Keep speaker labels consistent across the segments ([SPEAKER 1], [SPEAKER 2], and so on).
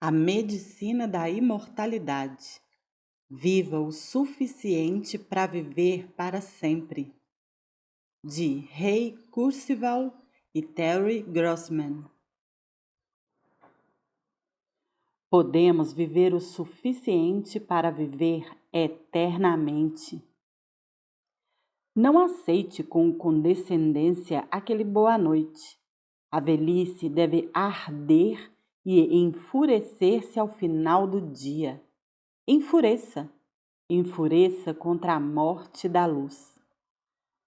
[SPEAKER 1] A medicina da imortalidade. Viva o suficiente para viver para sempre. De Ray Kurzweil e Terry Grossman. Podemos viver o suficiente para viver eternamente. Não aceite com condescendência aquele boa noite. A velhice deve arder e enfurecer-se ao final do dia. Enfureça, enfureça contra a morte da luz.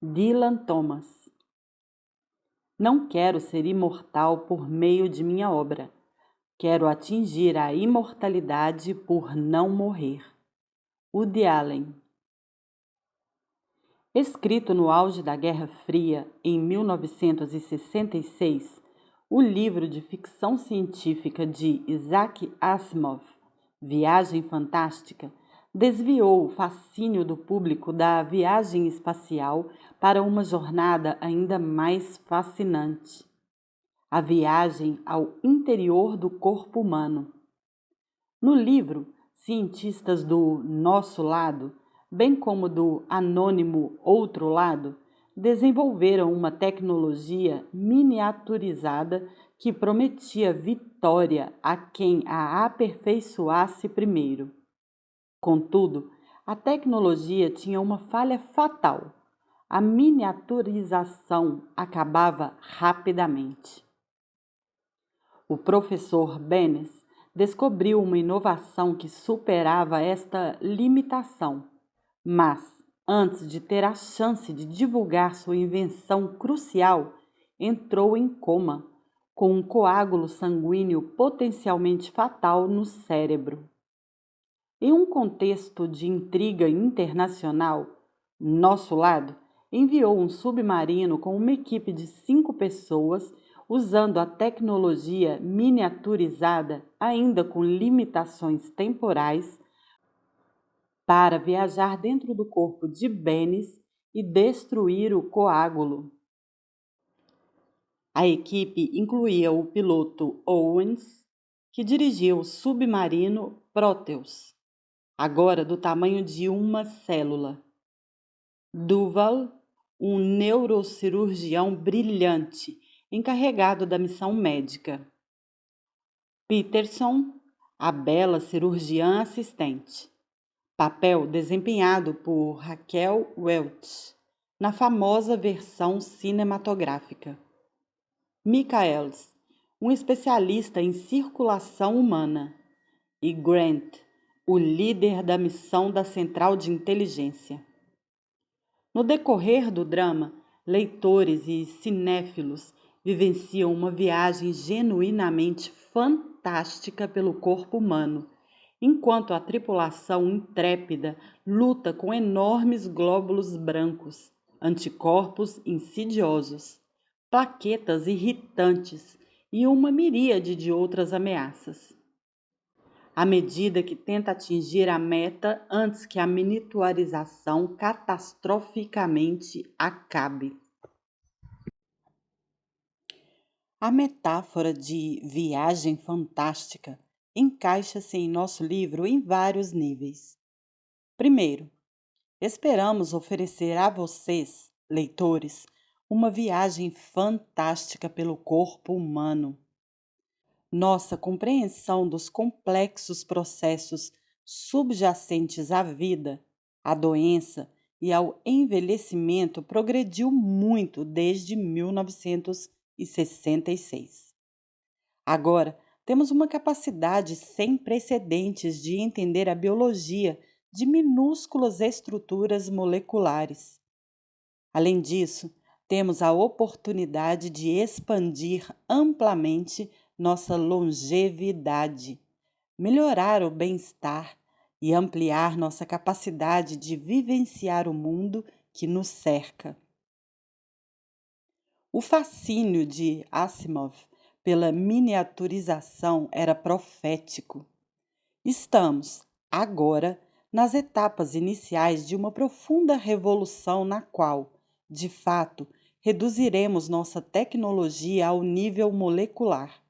[SPEAKER 1] Dylan Thomas. Não quero ser imortal por meio de minha obra. Quero atingir a imortalidade por não morrer. Woody Allen. Escrito no auge da Guerra Fria, em 1966, o livro de ficção científica de Isaac Asimov, Viagem Fantástica, desviou o fascínio do público da viagem espacial para uma jornada ainda mais fascinante: a viagem ao interior do corpo humano. No livro, cientistas do Nosso Lado, bem como do anônimo Outro Lado, desenvolveram uma tecnologia miniaturizada que prometia vitória a quem a aperfeiçoasse primeiro. Contudo, a tecnologia tinha uma falha fatal: a miniaturização acabava rapidamente. O professor Bennis descobriu uma inovação que superava esta limitação, mas, antes de ter a chance de divulgar sua invenção crucial, entrou em coma, com um coágulo sanguíneo potencialmente fatal no cérebro. Em um contexto de intriga internacional, Nosso Lado enviou um submarino com uma equipe de 5 pessoas, usando a tecnologia miniaturizada, ainda com limitações temporais, para viajar dentro do corpo de Bennis e destruir o coágulo. A equipe incluía o piloto Owens, que dirigia o submarino Proteus, agora do tamanho de uma célula. Duval, um neurocirurgião brilhante, encarregado da missão médica. Peterson, a bela cirurgiã assistente. Papel desempenhado por Raquel Welch, na famosa versão cinematográfica. Michaels, um especialista em circulação humana. E Grant, o líder da missão da Central de Inteligência. No decorrer do drama, leitores e cinéfilos vivenciam uma viagem genuinamente fantástica pelo corpo humano, enquanto a tripulação intrépida luta com enormes glóbulos brancos, anticorpos insidiosos, plaquetas irritantes e uma miríade de outras ameaças. À medida que tenta atingir a meta antes que a miniaturização catastroficamente acabe. A metáfora de viagem fantástica encaixa-se em nosso livro em vários níveis. Primeiro, esperamos oferecer a vocês, leitores, uma viagem fantástica pelo corpo humano. Nossa compreensão dos complexos processos subjacentes à vida, à doença e ao envelhecimento progrediu muito desde 1966. Agora, temos uma capacidade sem precedentes de entender a biologia de minúsculas estruturas moleculares. Além disso, temos a oportunidade de expandir amplamente nossa longevidade, melhorar o bem-estar e ampliar nossa capacidade de vivenciar o mundo que nos cerca. O fascínio de Asimov pela miniaturização era profético. Estamos, agora, nas etapas iniciais de uma profunda revolução na qual, de fato, reduziremos nossa tecnologia ao nível molecular.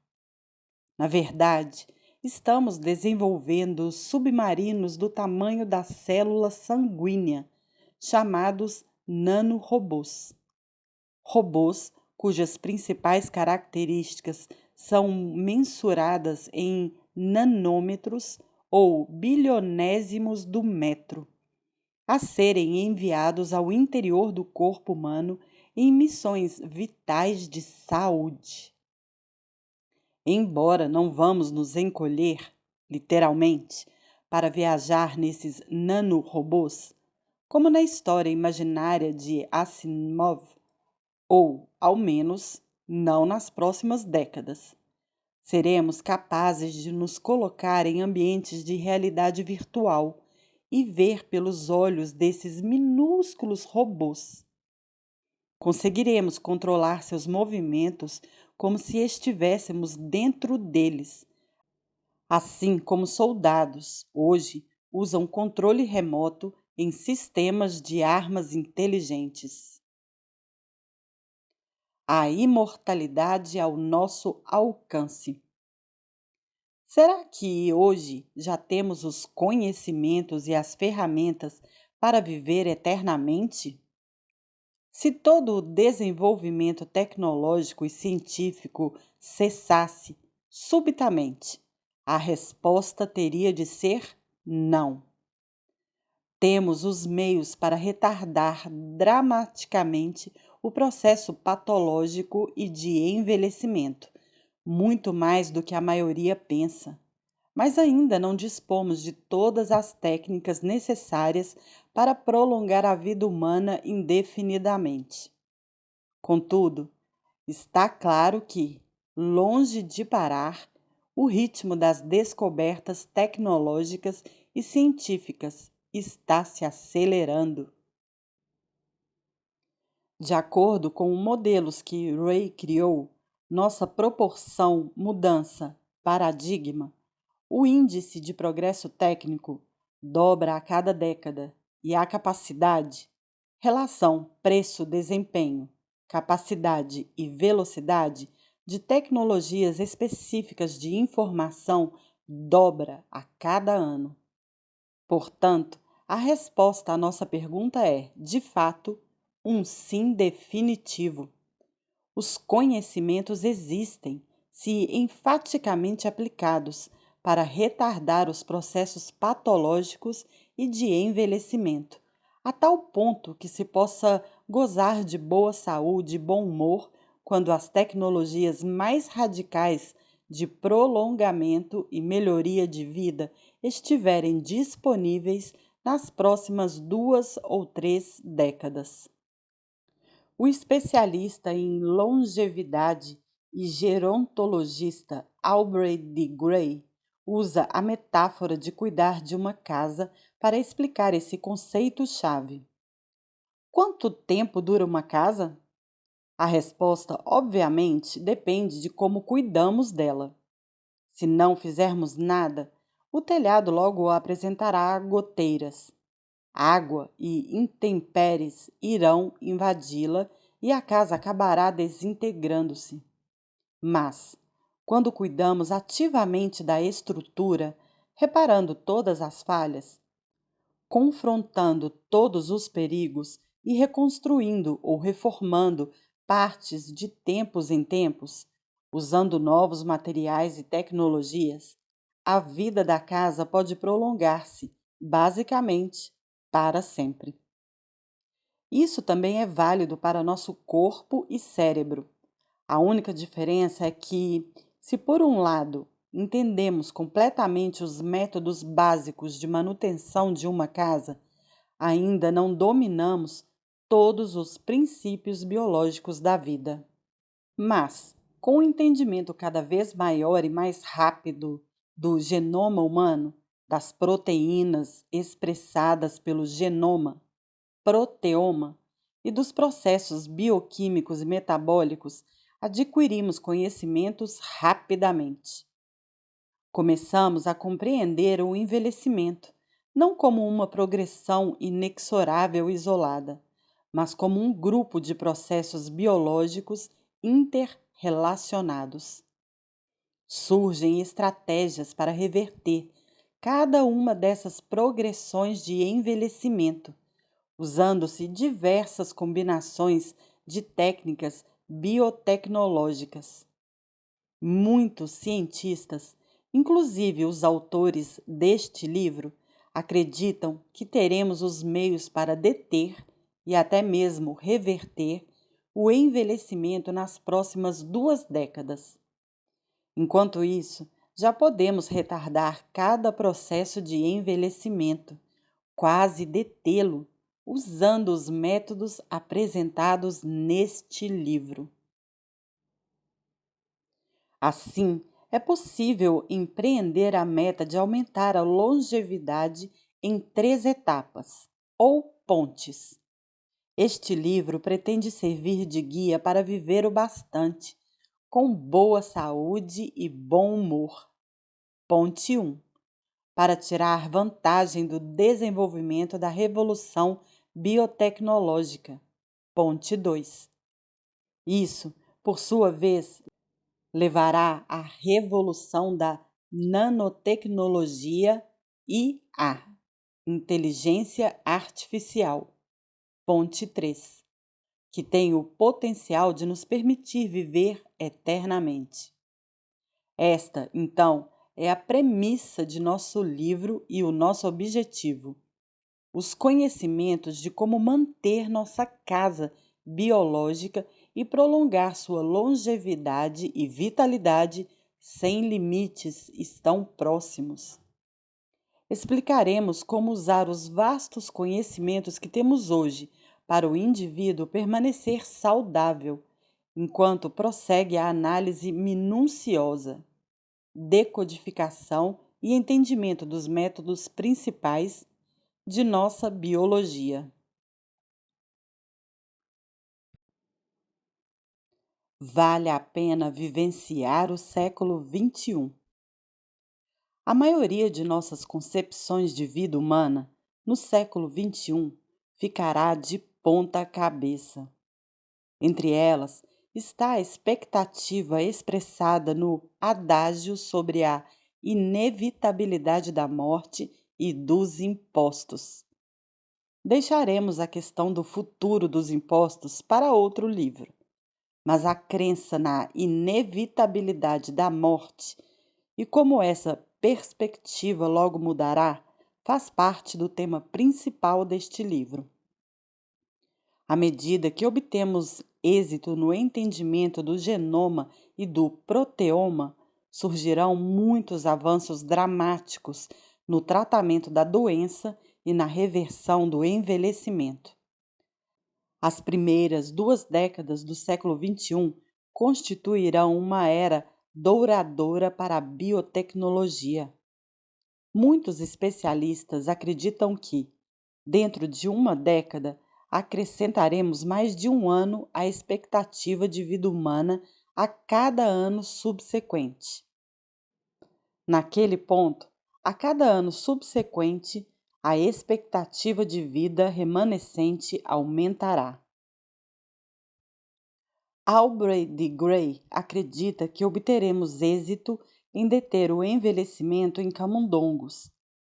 [SPEAKER 1] Na verdade, estamos desenvolvendo submarinos do tamanho da célula sanguínea, chamados nanorobôs. Robôs cujas principais características são mensuradas em nanômetros ou bilionésimos do metro, a serem enviados ao interior do corpo humano em missões vitais de saúde. Embora não vamos nos encolher, literalmente, para viajar nesses nanorobôs, como na história imaginária de Asimov, ou, ao menos, não nas próximas décadas. Seremos capazes de nos colocar em ambientes de realidade virtual e ver pelos olhos desses minúsculos robôs. Conseguiremos controlar seus movimentos como se estivéssemos dentro deles, assim como soldados, hoje, usam controle remoto em sistemas de armas inteligentes. A imortalidade ao nosso alcance. Será que hoje já temos os conhecimentos e as ferramentas para viver eternamente? Se todo o desenvolvimento tecnológico e científico cessasse subitamente, a resposta teria de ser não. Temos os meios para retardar dramaticamente o processo patológico e de envelhecimento, muito mais do que a maioria pensa. Mas ainda não dispomos de todas as técnicas necessárias para prolongar a vida humana indefinidamente. Contudo, está claro que, longe de parar, o ritmo das descobertas tecnológicas e científicas está se acelerando. De acordo com os modelos que Ray criou, nossa proporção mudança paradigma, o índice de progresso técnico dobra a cada década e a capacidade, relação preço-desempenho, capacidade e velocidade de tecnologias específicas de informação dobra a cada ano. Portanto, a resposta à nossa pergunta é, de fato, um sim definitivo. Os conhecimentos existem, se enfaticamente aplicados, para retardar os processos patológicos e de envelhecimento, a tal ponto que se possa gozar de boa saúde e bom humor quando as tecnologias mais radicais de prolongamento e melhoria de vida estiverem disponíveis nas próximas 2 ou 3 décadas. O especialista em longevidade e gerontologista Aubrey de Grey usa a metáfora de cuidar de uma casa para explicar esse conceito-chave. Quanto tempo dura uma casa? A resposta, obviamente, depende de como cuidamos dela. Se não fizermos nada, o telhado logo apresentará goteiras. Água e intempéries irão invadi-la e a casa acabará desintegrando-se. Mas, quando cuidamos ativamente da estrutura, reparando todas as falhas, confrontando todos os perigos e reconstruindo ou reformando partes de tempos em tempos, usando novos materiais e tecnologias, a vida da casa pode prolongar-se, basicamente, para sempre. Isso também é válido para nosso corpo e cérebro. A única diferença é que, se por um lado entendemos completamente os métodos básicos de manutenção de uma casa, ainda não dominamos todos os princípios biológicos da vida. Mas, com o entendimento cada vez maior e mais rápido do genoma humano, das proteínas expressadas pelo genoma, proteoma, e dos processos bioquímicos e metabólicos, adquirimos conhecimentos rapidamente. Começamos a compreender o envelhecimento, não como uma progressão inexorável e isolada, mas como um grupo de processos biológicos interrelacionados. Surgem estratégias para reverter cada uma dessas progressões de envelhecimento, usando-se diversas combinações de técnicas biotecnológicas. Muitos cientistas, inclusive os autores deste livro, acreditam que teremos os meios para deter e até mesmo reverter o envelhecimento nas próximas 2 décadas. Enquanto isso, já podemos retardar cada processo de envelhecimento, quase detê-lo, usando os métodos apresentados neste livro. Assim, é possível empreender a meta de aumentar a longevidade em 3 etapas, ou pontes. Este livro pretende servir de guia para viver o bastante, com boa saúde e bom humor. Ponte 1. Para tirar vantagem do desenvolvimento da revolução biotecnológica. Ponte 2. Isso, por sua vez, levará à revolução da nanotecnologia e a inteligência artificial. Ponte 3, que tem o potencial de nos permitir viver eternamente. Esta, então, é a premissa de nosso livro e o nosso objetivo: os conhecimentos de como manter nossa casa biológica e prolongar sua longevidade e vitalidade sem limites estão próximos. Explicaremos como usar os vastos conhecimentos que temos hoje para o indivíduo permanecer saudável, enquanto prossegue a análise minuciosa, decodificação e entendimento dos métodos principais de nossa biologia. Vale a pena vivenciar o século XXI. A maioria de nossas concepções de vida humana no século XXI ficará de ponta cabeça. Entre elas está a expectativa expressada no adágio sobre a inevitabilidade da morte e dos impostos. Deixaremos a questão do futuro dos impostos para outro livro, mas a crença na inevitabilidade da morte e como essa perspectiva logo mudará faz parte do tema principal deste livro. À medida que obtemos êxito no entendimento do genoma e do proteoma, surgirão muitos avanços dramáticos no tratamento da doença e na reversão do envelhecimento. As primeiras 2 décadas do século XXI constituirão uma era douradora para a biotecnologia. Muitos especialistas acreditam que, dentro de 1 década, acrescentaremos mais de 1 ano à expectativa de vida humana a cada ano subsequente. Naquele ponto, a cada ano subsequente, a expectativa de vida remanescente aumentará. Aubrey de Grey acredita que obteremos êxito em deter o envelhecimento em camundongos,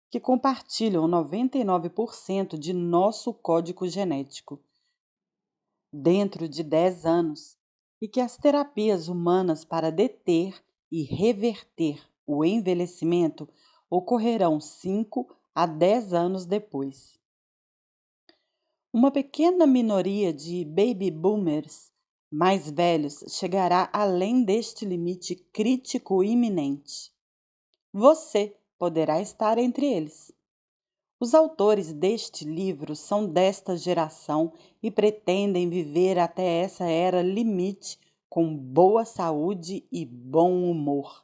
[SPEAKER 1] que compartilham 99% de nosso código genético, dentro de 10 anos, e que as terapias humanas para deter e reverter o envelhecimento ocorrerão 5 a 10 anos depois. Uma pequena minoria de baby boomers mais velhos chegará além deste limite crítico iminente. Você poderá estar entre eles. Os autores deste livro são desta geração e pretendem viver até essa era limite com boa saúde e bom humor.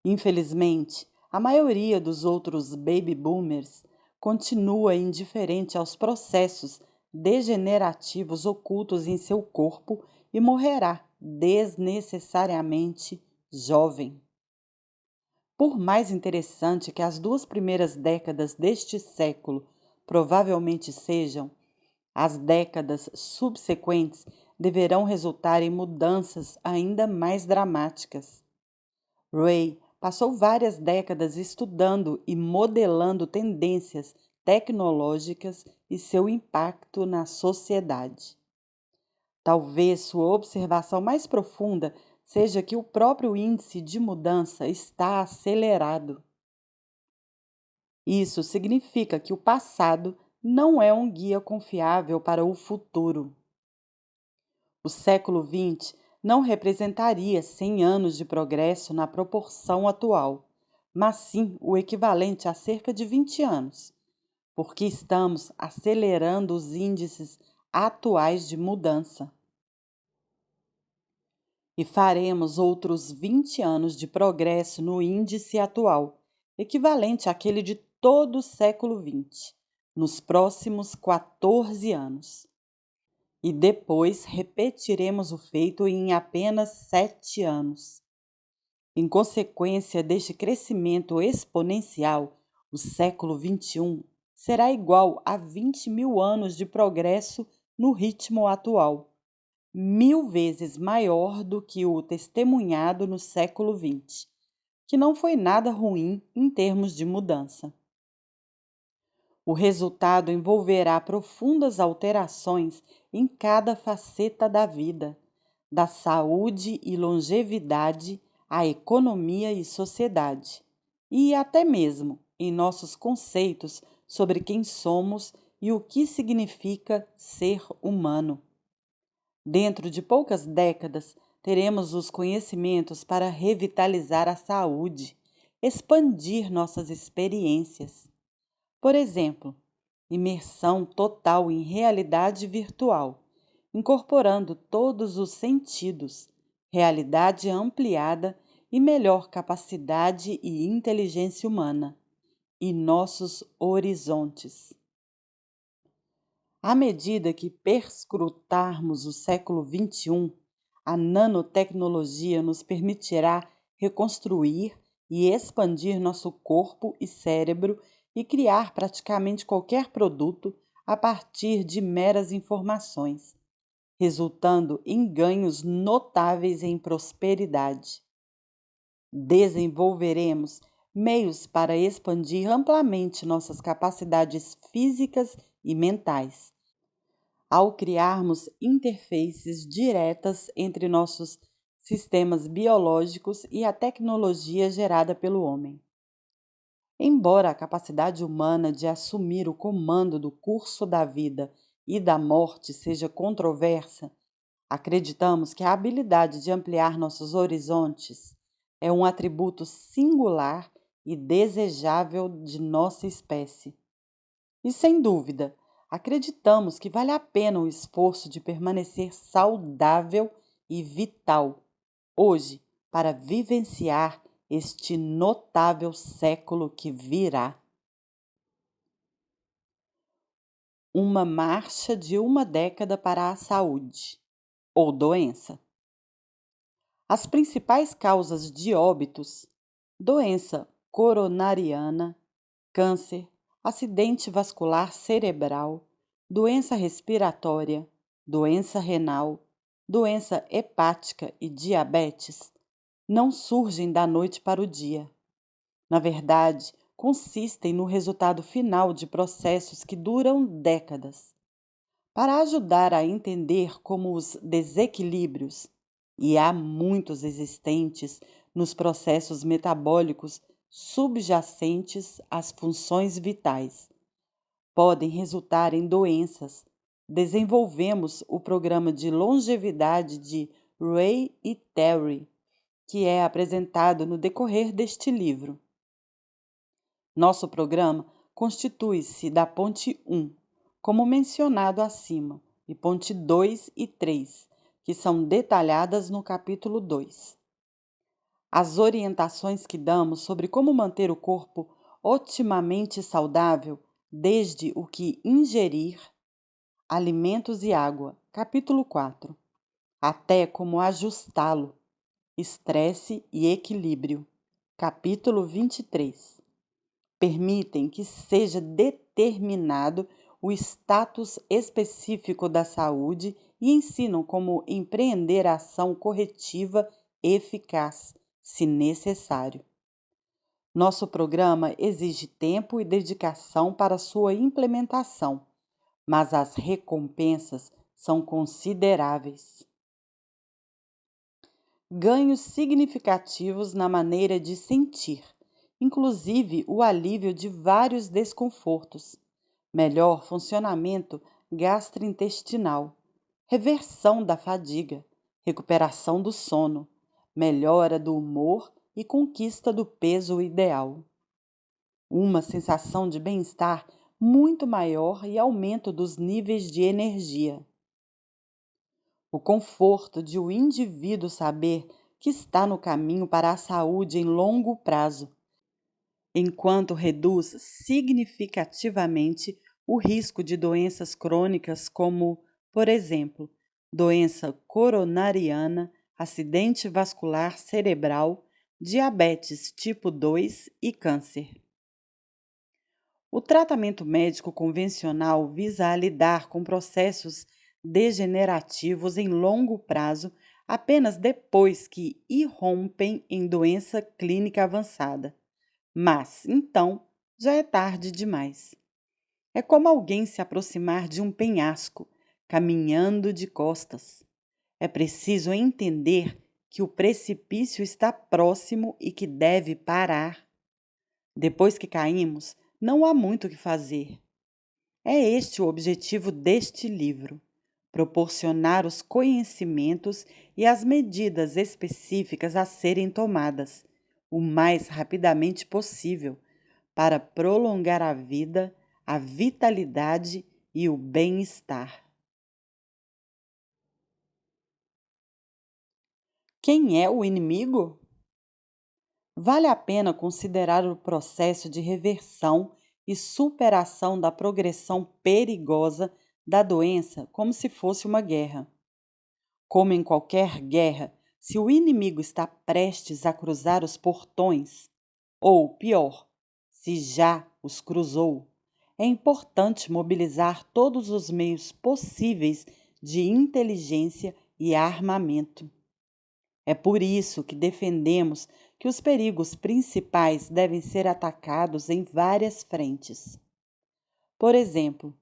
[SPEAKER 1] Infelizmente, a maioria dos outros baby boomers continua indiferente aos processos degenerativos ocultos em seu corpo e morrerá desnecessariamente jovem. Por mais interessante que as 2 primeiras décadas deste século provavelmente sejam, as décadas subsequentes deverão resultar em mudanças ainda mais dramáticas. Ray passou várias décadas estudando e modelando tendências tecnológicas e seu impacto na sociedade. Talvez sua observação mais profunda seja que o próprio índice de mudança está acelerado. Isso significa que o passado não é um guia confiável para o futuro. O século XX não representaria 100 anos de progresso na proporção atual, mas sim o equivalente a cerca de 20 anos, porque estamos acelerando os índices atuais de mudança. E faremos outros 20 anos de progresso no índice atual, equivalente àquele de todo o século XX, nos próximos 14 anos. E depois repetiremos o feito em apenas 7 anos. Em consequência deste crescimento exponencial, o século XXI será igual a 20 mil anos de progresso no ritmo atual, 1000 vezes maior do que o testemunhado no século XX, que não foi nada ruim em termos de mudança. O resultado envolverá profundas alterações em cada faceta da vida, da saúde e longevidade à economia e sociedade, e até mesmo em nossos conceitos sobre quem somos e o que significa ser humano. Dentro de poucas décadas, teremos os conhecimentos para revitalizar a saúde, expandir nossas experiências. Por exemplo, imersão total em realidade virtual, incorporando todos os sentidos, realidade ampliada e melhor capacidade e inteligência humana, e nossos horizontes. À medida que perscrutarmos o século XXI, a nanotecnologia nos permitirá reconstruir e expandir nosso corpo e cérebro e criar praticamente qualquer produto a partir de meras informações, resultando em ganhos notáveis em prosperidade. Desenvolveremos meios para expandir amplamente nossas capacidades físicas e mentais, ao criarmos interfaces diretas entre nossos sistemas biológicos e a tecnologia gerada pelo homem. Embora a capacidade humana de assumir o comando do curso da vida e da morte seja controversa, acreditamos que a habilidade de ampliar nossos horizontes é um atributo singular e desejável de nossa espécie. E sem dúvida, acreditamos que vale a pena o esforço de permanecer saudável e vital hoje para vivenciar este notável século que virá. Uma marcha de uma década para a saúde ou doença. As principais causas de óbitos: doença coronariana, câncer, acidente vascular cerebral, doença respiratória, doença renal, doença hepática e diabetes, não surgem da noite para o dia. Na verdade, consistem no resultado final de processos que duram décadas. Para ajudar a entender como os desequilíbrios, e há muitos existentes nos processos metabólicos subjacentes às funções vitais, podem resultar em doenças, desenvolvemos o programa de longevidade de Ray e Terry, que é apresentado no decorrer deste livro. Nosso programa constitui-se da ponte 1, como mencionado acima, e ponte 2 e 3, que são detalhadas no capítulo 2. As orientações que damos sobre como manter o corpo otimamente saudável, desde o que ingerir, alimentos e água, capítulo 4, até como ajustá-lo, estresse e equilíbrio, capítulo 23. Permitem que seja determinado o status específico da saúde e ensinam como empreender a ação corretiva eficaz, se necessário. Nosso programa exige tempo e dedicação para sua implementação, mas as recompensas são consideráveis. Ganhos significativos na maneira de sentir, inclusive o alívio de vários desconfortos, melhor funcionamento gastrointestinal, reversão da fadiga, recuperação do sono, melhora do humor e conquista do peso ideal. Uma sensação de bem-estar muito maior e aumento dos níveis de energia. O conforto de o indivíduo saber que está no caminho para a saúde em longo prazo, enquanto reduz significativamente o risco de doenças crônicas como, por exemplo, doença coronariana, acidente vascular cerebral, diabetes tipo 2 e câncer. O tratamento médico convencional visa a lidar com processos degenerativos em longo prazo apenas depois que irrompem em doença clínica avançada. Mas, então, já é tarde demais. É como alguém se aproximar de um penhasco, caminhando de costas. É preciso entender que o precipício está próximo e que deve parar. Depois que caímos, não há muito o que fazer. É este o objetivo deste livro: proporcionar os conhecimentos e as medidas específicas a serem tomadas, o mais rapidamente possível, para prolongar a vida, a vitalidade e o bem-estar. Quem é o inimigo? Vale a pena considerar o processo de reversão e superação da progressão perigosa da doença como se fosse uma guerra. Como em qualquer guerra, se o inimigo está prestes a cruzar os portões, ou pior, se já os cruzou, é importante mobilizar todos os meios possíveis de inteligência e armamento. É por isso que defendemos que os perigos principais devem ser atacados em várias frentes. Por exemplo,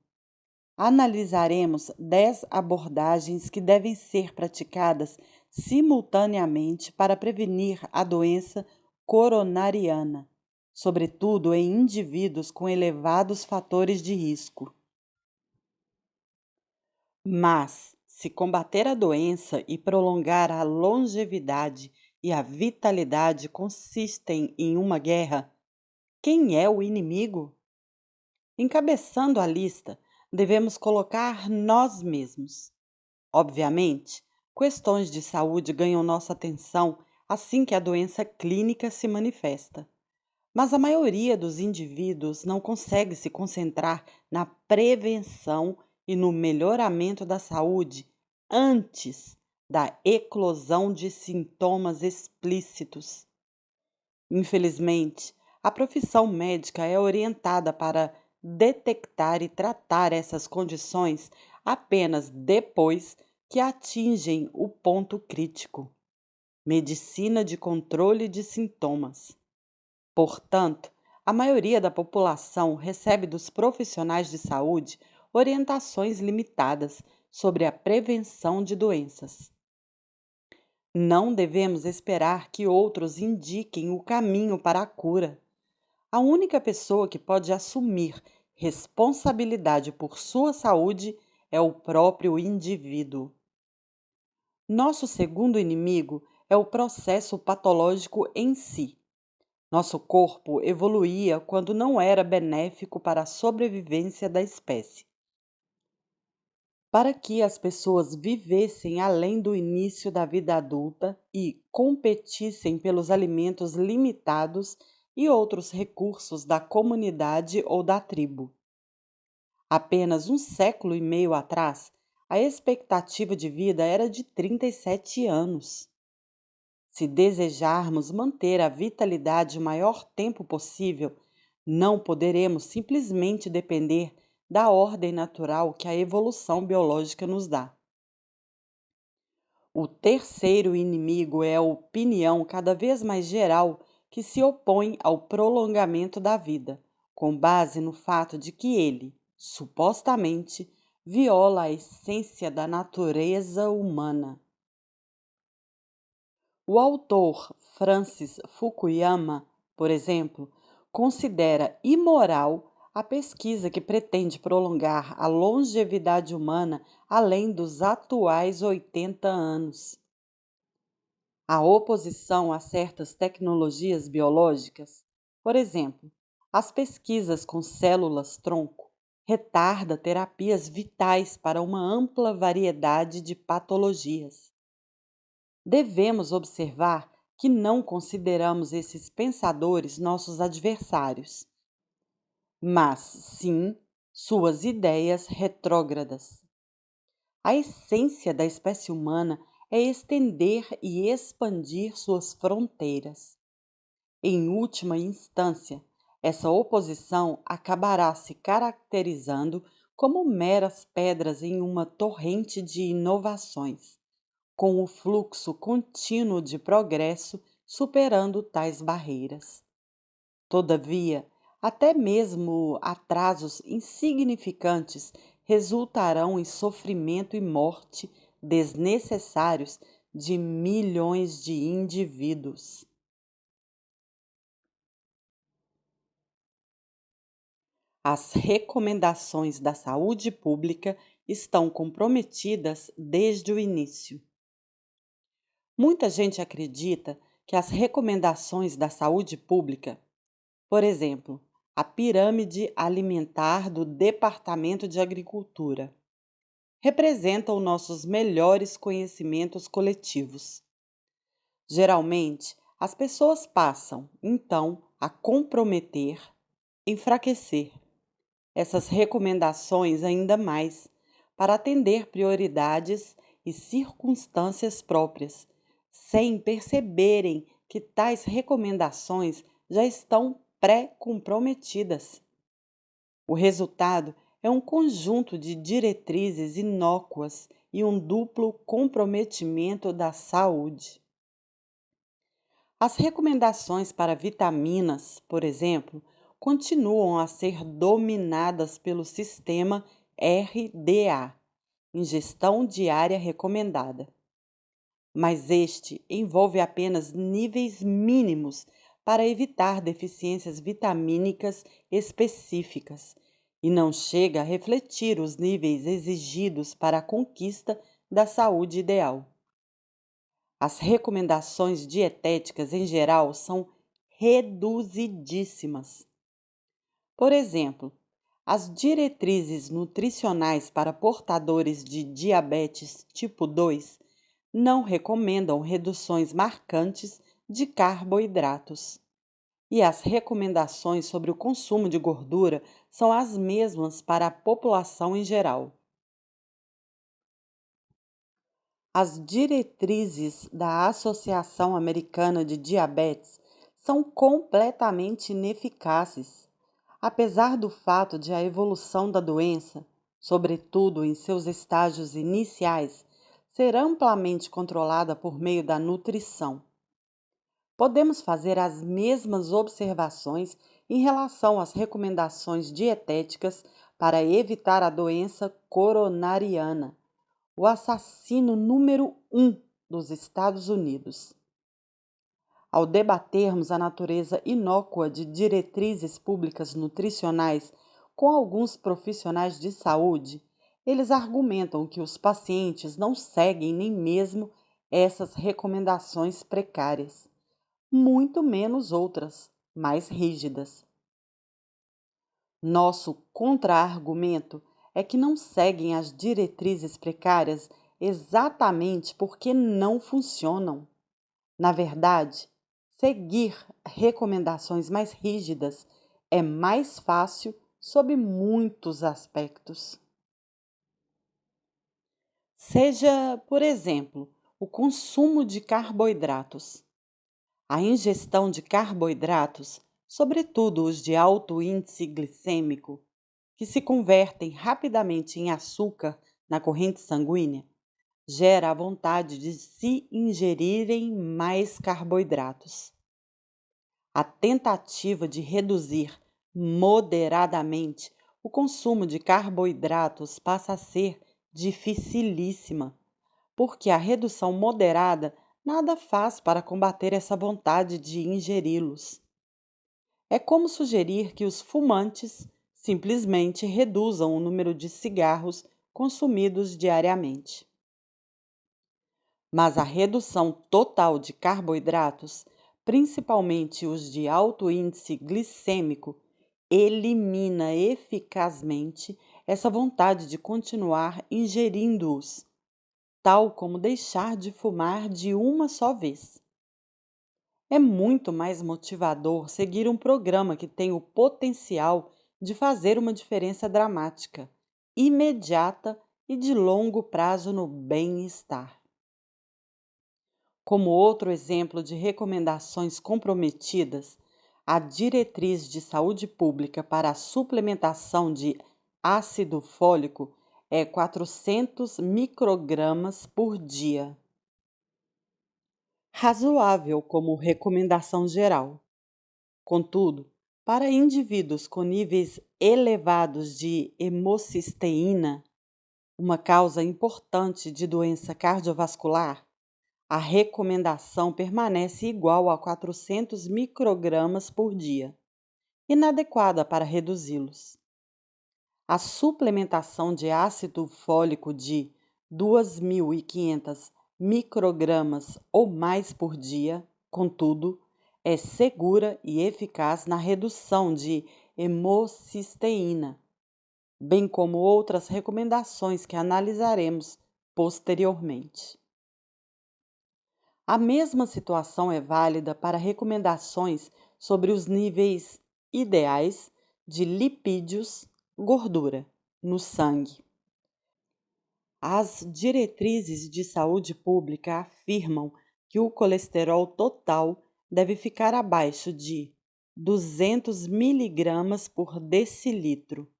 [SPEAKER 1] analisaremos 10 abordagens que devem ser praticadas simultaneamente para prevenir a doença coronariana, sobretudo em indivíduos com elevados fatores de risco. Mas, se combater a doença e prolongar a longevidade e a vitalidade consistem em uma guerra, quem é o inimigo? Encabeçando a lista, devemos colocar nós mesmos. Obviamente, questões de saúde ganham nossa atenção assim que a doença clínica se manifesta. Mas a maioria dos indivíduos não consegue se concentrar na prevenção e no melhoramento da saúde antes da eclosão de sintomas explícitos. Infelizmente, a profissão médica é orientada para detectar e tratar essas condições apenas depois que atingem o ponto crítico. Medicina de controle de sintomas. Portanto, a maioria da população recebe dos profissionais de saúde orientações limitadas sobre a prevenção de doenças. Não devemos esperar que outros indiquem o caminho para a cura. A única pessoa que pode assumir responsabilidade por sua saúde é o próprio indivíduo. Nosso segundo inimigo é o processo patológico em si. Nosso corpo evoluía quando não era benéfico para a sobrevivência da espécie. Para que as pessoas vivessem além do início da vida adulta e competissem pelos alimentos limitados e outros recursos da comunidade ou da tribo. Apenas um século e meio atrás, a expectativa de vida era de 37 anos. Se desejarmos manter a vitalidade o maior tempo possível, não poderemos simplesmente depender da ordem natural que a evolução biológica nos dá. O terceiro inimigo é a opinião cada vez mais geral que se opõe ao prolongamento da vida, com base no fato de que ele, supostamente, viola a essência da natureza humana. O autor Francis Fukuyama, por exemplo, considera imoral a pesquisa que pretende prolongar a longevidade humana além dos atuais 80 anos. A oposição a certas tecnologias biológicas, por exemplo, as pesquisas com células-tronco, retarda terapias vitais para uma ampla variedade de patologias. Devemos observar que não consideramos esses pensadores nossos adversários, mas sim suas ideias retrógradas. A essência da espécie humana é estender e expandir suas fronteiras. Em última instância, essa oposição acabará se caracterizando como meras pedras em uma torrente de inovações, com o fluxo contínuo de progresso superando tais barreiras. Todavia, até mesmo atrasos insignificantes resultarão em sofrimento e morte desnecessários de milhões de indivíduos. As recomendações da saúde pública estão comprometidas desde o início. Muita gente acredita que as recomendações da saúde pública, por exemplo, a pirâmide alimentar do Departamento de Agricultura, representam nossos melhores conhecimentos coletivos. Geralmente, as pessoas passam, então, a comprometer, enfraquecer essas recomendações ainda mais, para atender prioridades e circunstâncias próprias, sem perceberem que tais recomendações já estão pré-comprometidas. O resultado é um conjunto de diretrizes inócuas e um duplo comprometimento da saúde. As recomendações para vitaminas, por exemplo, continuam a ser dominadas pelo sistema RDA, ingestão diária recomendada. Mas este envolve apenas níveis mínimos para evitar deficiências vitamínicas específicas e não chega a refletir os níveis exigidos para a conquista da saúde ideal. As recomendações dietéticas em geral são reduzidíssimas. Por exemplo, as diretrizes nutricionais para portadores de diabetes tipo 2 não recomendam reduções marcantes de carboidratos. E as recomendações sobre o consumo de gordura são as mesmas para a população em geral. As diretrizes da Associação Americana de Diabetes são completamente ineficazes, apesar do fato de a evolução da doença, sobretudo em seus estágios iniciais, ser amplamente controlada por meio da nutrição. Podemos fazer as mesmas observações em relação às recomendações dietéticas para evitar a doença coronariana, o assassino número 1 dos Estados Unidos. Ao debatermos a natureza inócua de diretrizes públicas nutricionais com alguns profissionais de saúde, eles argumentam que os pacientes não seguem nem mesmo essas recomendações precárias, muito menos outras, mais rígidas. Nosso contra-argumento é que não seguem as diretrizes precárias exatamente porque não funcionam. Na verdade, seguir recomendações mais rígidas é mais fácil sob muitos aspectos. Seja, por exemplo, o consumo de carboidratos. A ingestão de carboidratos, sobretudo os de alto índice glicêmico, que se convertem rapidamente em açúcar na corrente sanguínea, gera a vontade de se ingerirem mais carboidratos. A tentativa de reduzir moderadamente o consumo de carboidratos passa a ser dificilíssima, porque a redução moderada nada faz para combater essa vontade de ingeri-los. É como sugerir que os fumantes simplesmente reduzam o número de cigarros consumidos diariamente. Mas a redução total de carboidratos, principalmente os de alto índice glicêmico, elimina eficazmente essa vontade de continuar ingerindo-os, tal como deixar de fumar de uma só vez. É muito mais motivador seguir um programa que tem o potencial de fazer uma diferença dramática, imediata e de longo prazo no bem-estar. Como outro exemplo de recomendações comprometidas, a Diretriz de Saúde Pública para a Suplementação de Ácido Fólico é 400 microgramas por dia. Razoável como recomendação geral. Contudo, para indivíduos com níveis elevados de hemocisteína, uma causa importante de doença cardiovascular, a recomendação permanece igual a 400 microgramas por dia, inadequada para reduzi-los. A suplementação de ácido fólico de 2.500 microgramas ou mais por dia, contudo, é segura e eficaz na redução de hemocisteína, bem como outras recomendações que analisaremos posteriormente. A mesma situação é válida para recomendações sobre os níveis ideais de lipídios, gordura, no sangue. As diretrizes de saúde pública afirmam que o colesterol total deve ficar abaixo de 200 miligramas por decilitro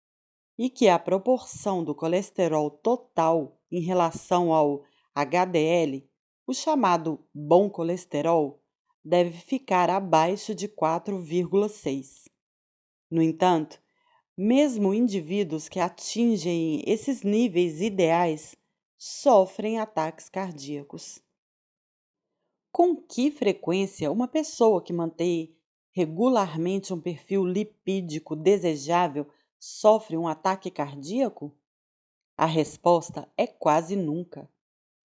[SPEAKER 1] e que a proporção do colesterol total em relação ao HDL, o chamado bom colesterol, deve ficar abaixo de 4,6. No entanto, mesmo indivíduos que atingem esses níveis ideais sofrem ataques cardíacos. Com que frequência uma pessoa que mantém regularmente um perfil lipídico desejável sofre um ataque cardíaco? A resposta é quase nunca.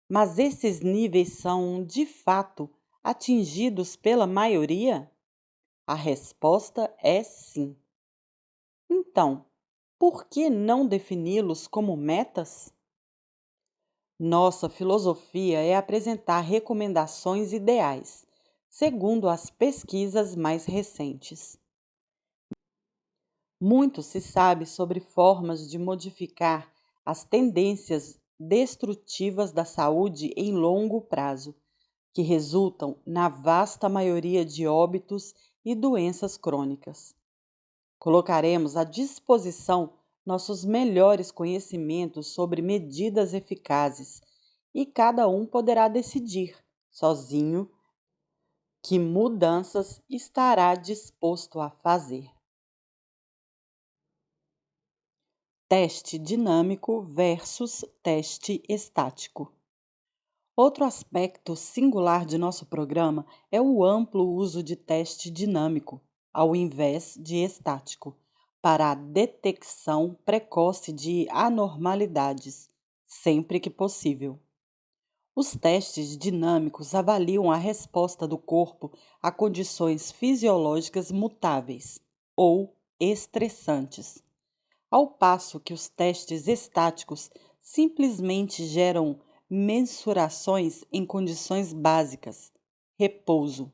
[SPEAKER 1] Mas esses níveis são, de fato, atingidos pela maioria? A resposta é sim. Então, por que não defini-los como metas? Nossa filosofia é apresentar recomendações ideais, segundo as pesquisas mais recentes. Muito se sabe sobre formas de modificar as tendências destrutivas da saúde em longo prazo, que resultam na vasta maioria de óbitos e doenças crônicas. Colocaremos à disposição nossos melhores conhecimentos sobre medidas eficazes e cada um poderá decidir, sozinho, que mudanças estará disposto a fazer. Teste dinâmico versus teste estático. Outro aspecto singular de nosso programa é o amplo uso de teste dinâmico, ao invés de estático, para a detecção precoce de anormalidades, sempre que possível. Os testes dinâmicos avaliam a resposta do corpo a condições fisiológicas mutáveis ou estressantes, ao passo que os testes estáticos simplesmente geram mensurações em condições básicas, repouso.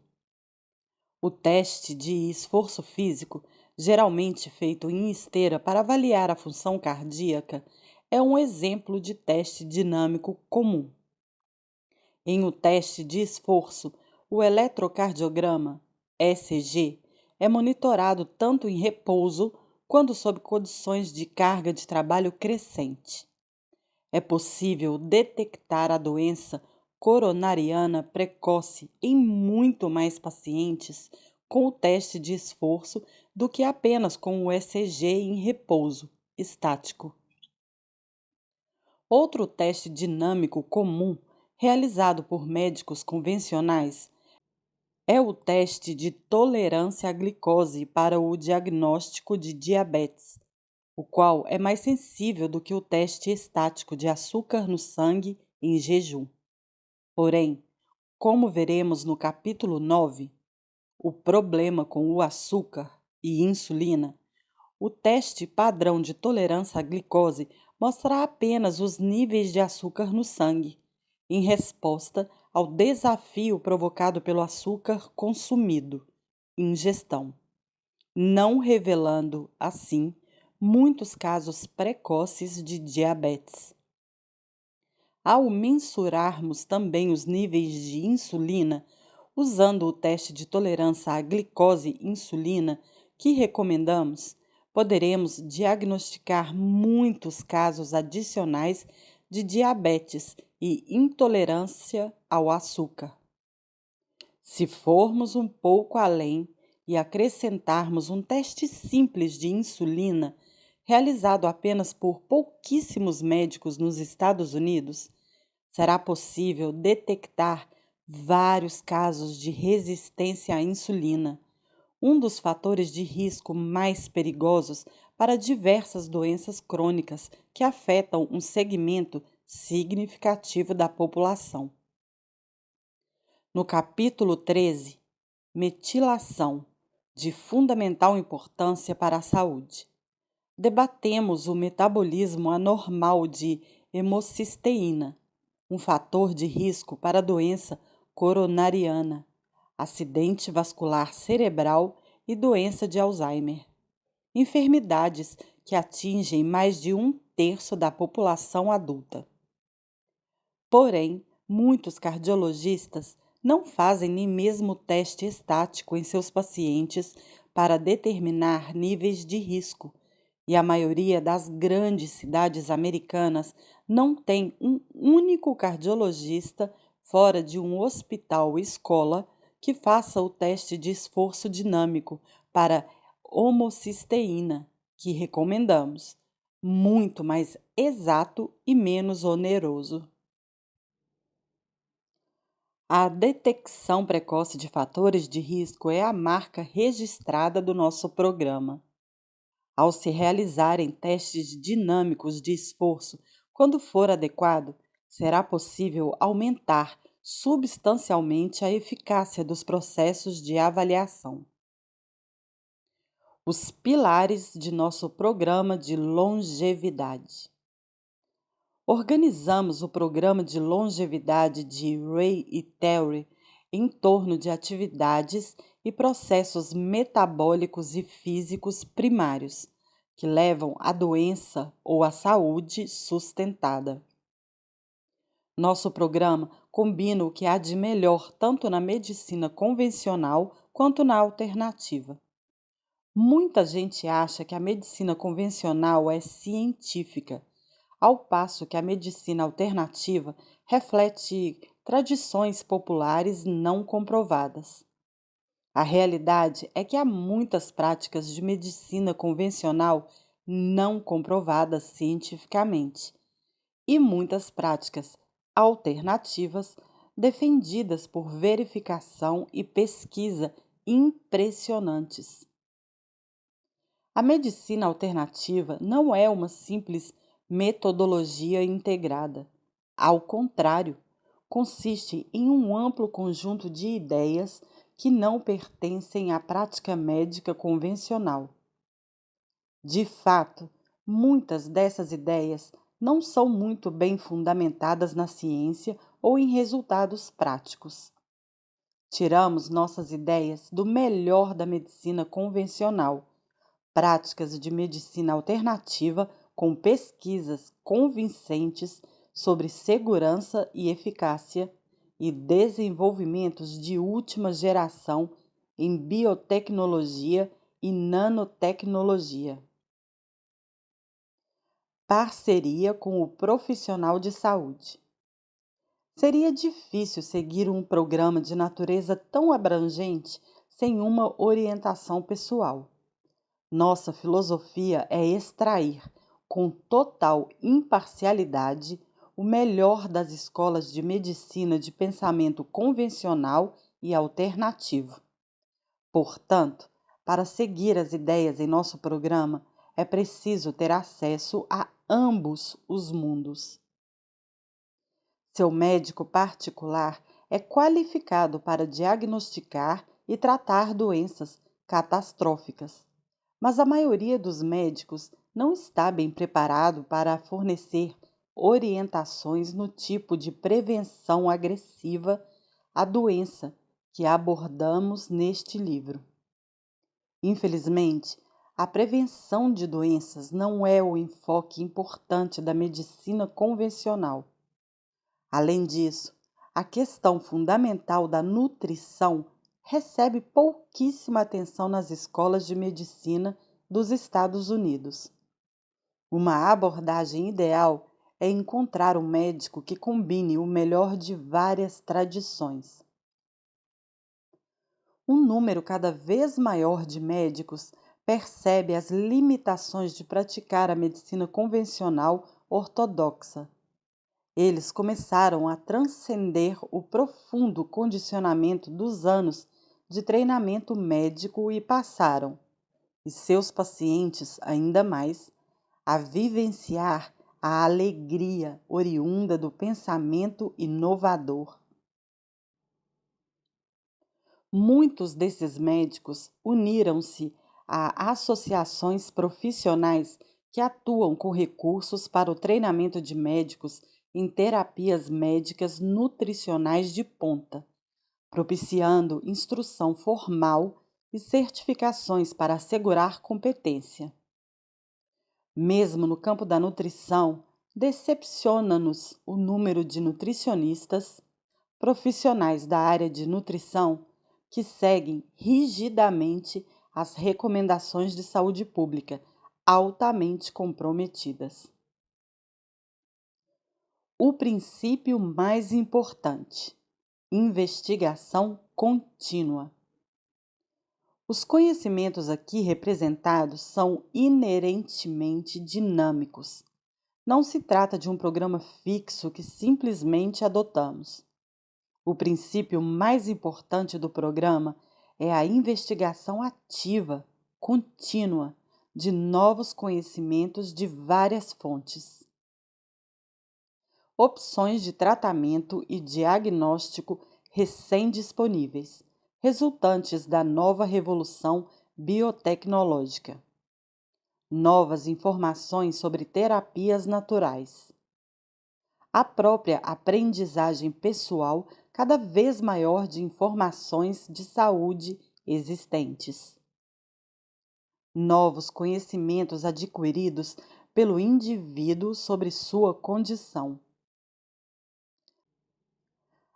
[SPEAKER 1] O teste de esforço físico, geralmente feito em esteira para avaliar a função cardíaca, é um exemplo de teste dinâmico comum. Em o teste de esforço, o eletrocardiograma, ECG, é monitorado tanto em repouso quanto sob condições de carga de trabalho crescente. é possível detectar a doença coronariana precoce em muito mais pacientes com o teste de esforço do que apenas com o ECG em repouso estático. Outro teste dinâmico comum realizado por médicos convencionais é o teste de tolerância à glicose para o diagnóstico de diabetes, o qual é mais sensível do que o teste estático de açúcar no sangue em jejum. Porém, como veremos no capítulo 9, o problema com o açúcar e insulina, o teste padrão de tolerância à glicose mostra apenas os níveis de açúcar no sangue, em resposta ao desafio provocado pelo açúcar consumido, ingestão, não revelando, assim, muitos casos precoces de diabetes. Ao mensurarmos também os níveis de insulina, usando o teste de tolerância à glicose insulina que recomendamos, poderemos diagnosticar muitos casos adicionais de diabetes e intolerância ao açúcar. Se formos um pouco além e acrescentarmos um teste simples de insulina, realizado apenas por pouquíssimos médicos nos Estados Unidos, será possível detectar vários casos de resistência à insulina, um dos fatores de risco mais perigosos para diversas doenças crônicas que afetam um segmento significativo da população. No capítulo 13, metilação, de fundamental importância para a saúde, debatemos o metabolismo anormal de hemocisteína, um fator de risco para a doença coronariana, acidente vascular cerebral e doença de Alzheimer, enfermidades que atingem mais de 1/3 da população adulta. Porém, muitos cardiologistas não fazem nem mesmo teste estático em seus pacientes para determinar níveis de risco, e a maioria das grandes cidades americanas não tem um único cardiologista fora de um hospital-escola que faça o teste de esforço dinâmico para homocisteína, que recomendamos, muito mais exato e menos oneroso. A detecção precoce de fatores de risco é a marca registrada do nosso programa. Ao se realizarem testes dinâmicos de esforço, quando for adequado, será possível aumentar substancialmente a eficácia dos processos de avaliação. Os pilares de nosso programa de longevidade. Organizamos o programa de longevidade de Ray e Terry em torno de atividades e processos metabólicos e físicos primários, que levam à doença ou à saúde sustentada. Nosso programa combina o que há de melhor tanto na medicina convencional quanto na alternativa. Muita gente acha que a medicina convencional é científica, ao passo que a medicina alternativa reflete tradições populares não comprovadas. A realidade é que há muitas práticas de medicina convencional não comprovadas cientificamente e muitas práticas alternativas defendidas por verificação e pesquisa impressionantes. A medicina alternativa não é uma simples metodologia integrada. Ao contrário, consiste em um amplo conjunto de ideias que não pertencem à prática médica convencional. De fato, muitas dessas ideias não são muito bem fundamentadas na ciência ou em resultados práticos. Tiramos nossas ideias do melhor da medicina convencional, práticas de medicina alternativa com pesquisas convincentes sobre segurança e eficácia e desenvolvimentos de última geração em biotecnologia e nanotecnologia. parceria com o profissional de saúde. Seria difícil seguir um programa de natureza tão abrangente sem uma orientação pessoal. Nossa filosofia é extrair, com total imparcialidade, o melhor das escolas de medicina de pensamento convencional e alternativo. Portanto, para seguir as ideias em nosso programa, é preciso ter acesso a ambos os mundos. Seu médico particular é qualificado para diagnosticar e tratar doenças catastróficas, mas a maioria dos médicos não está bem preparado para fornecer orientações no tipo de prevenção agressiva à doença que abordamos neste livro. Infelizmente, a prevenção de doenças não é o enfoque importante da medicina convencional. Além disso, a questão fundamental da nutrição recebe pouquíssima atenção nas escolas de medicina dos Estados Unidos. Uma abordagem ideal é encontrar um médico que combine o melhor de várias tradições. Um número cada vez maior de médicos percebe as limitações de praticar a medicina convencional ortodoxa. Eles começaram a transcender o profundo condicionamento dos anos de treinamento médico e passaram, e seus pacientes ainda mais, a vivenciar a alegria oriunda do pensamento inovador. Muitos desses médicos uniram-se a associações profissionais que atuam com recursos para o treinamento de médicos em terapias médicas nutricionais de ponta, propiciando instrução formal e certificações para assegurar competência. Mesmo no campo da nutrição, decepciona-nos o número de nutricionistas, profissionais da área de nutrição, que seguem rigidamente as recomendações de saúde pública, altamente comprometidas. O princípio mais importante: investigação contínua. Os conhecimentos aqui representados são inerentemente dinâmicos. Não se trata de um programa fixo que simplesmente adotamos. O princípio mais importante do programa é a investigação ativa, contínua, de novos conhecimentos de várias fontes. Opções de tratamento e diagnóstico recém-disponíveis, resultantes da nova revolução biotecnológica. Novas informações sobre terapias naturais. A própria aprendizagem pessoal cada vez maior de informações de saúde existentes. Novos conhecimentos adquiridos pelo indivíduo sobre sua condição.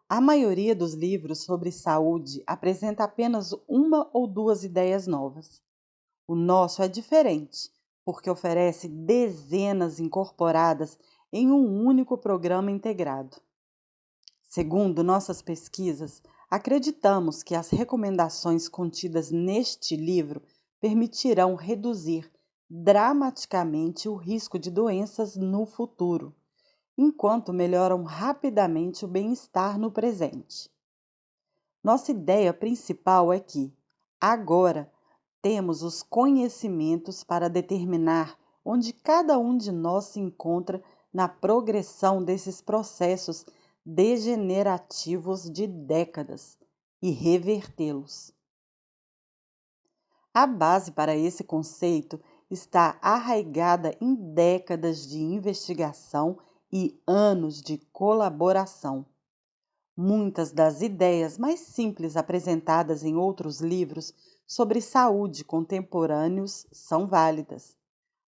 [SPEAKER 1] A maioria dos livros sobre saúde apresenta apenas uma ou duas ideias novas. O nosso é diferente, porque oferece dezenas incorporadas em um único programa integrado. Segundo nossas pesquisas, acreditamos que as recomendações contidas neste livro permitirão reduzir dramaticamente o risco de doenças no futuro, enquanto melhoram rapidamente o bem-estar no presente. Nossa ideia principal é que, agora, temos os conhecimentos para determinar onde cada um de nós se encontra na progressão desses processos degenerativos de décadas e revertê-los. A base para esse conceito está arraigada em décadas de investigação e anos de colaboração. Muitas das ideias mais simples apresentadas em outros livros sobre saúde contemporâneos são válidas,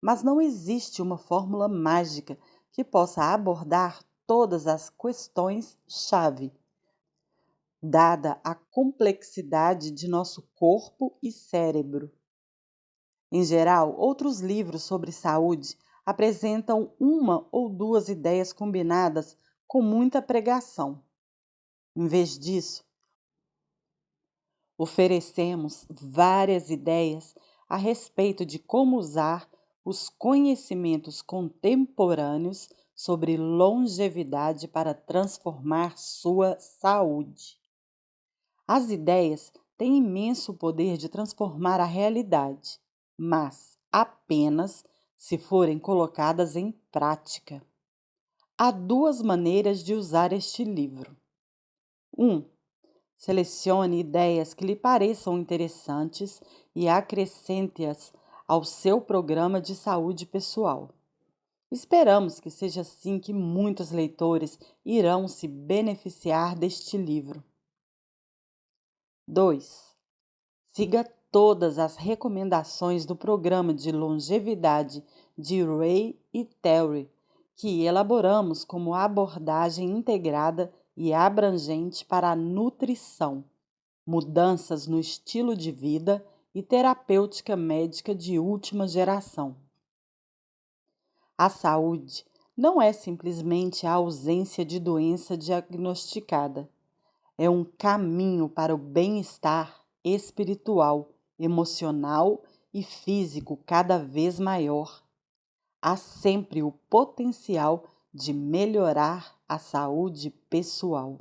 [SPEAKER 1] mas não existe uma fórmula mágica que possa abordar todas as questões-chave, dada a complexidade de nosso corpo e cérebro. Em geral, outros livros sobre saúde apresentam uma ou duas ideias combinadas com muita pregação. Em vez disso, oferecemos várias ideias a respeito de como usar os conhecimentos contemporâneos sobre longevidade para transformar sua saúde. As ideias têm imenso poder de transformar a realidade, mas apenas se forem colocadas em prática. Há duas maneiras de usar este livro. 1. Selecione ideias que lhe pareçam interessantes e acrescente-as ao seu programa de saúde pessoal. Esperamos que seja assim que muitos leitores irão se beneficiar deste livro. 2. Siga todas as recomendações do programa de longevidade de Ray e Terry, que elaboramos como abordagem integrada e abrangente para a nutrição, mudanças no estilo de vida e terapêutica médica de última geração. A saúde não é simplesmente a ausência de doença diagnosticada. É um caminho para o bem-estar espiritual, emocional e físico cada vez maior. Há sempre o potencial de melhorar a saúde pessoal.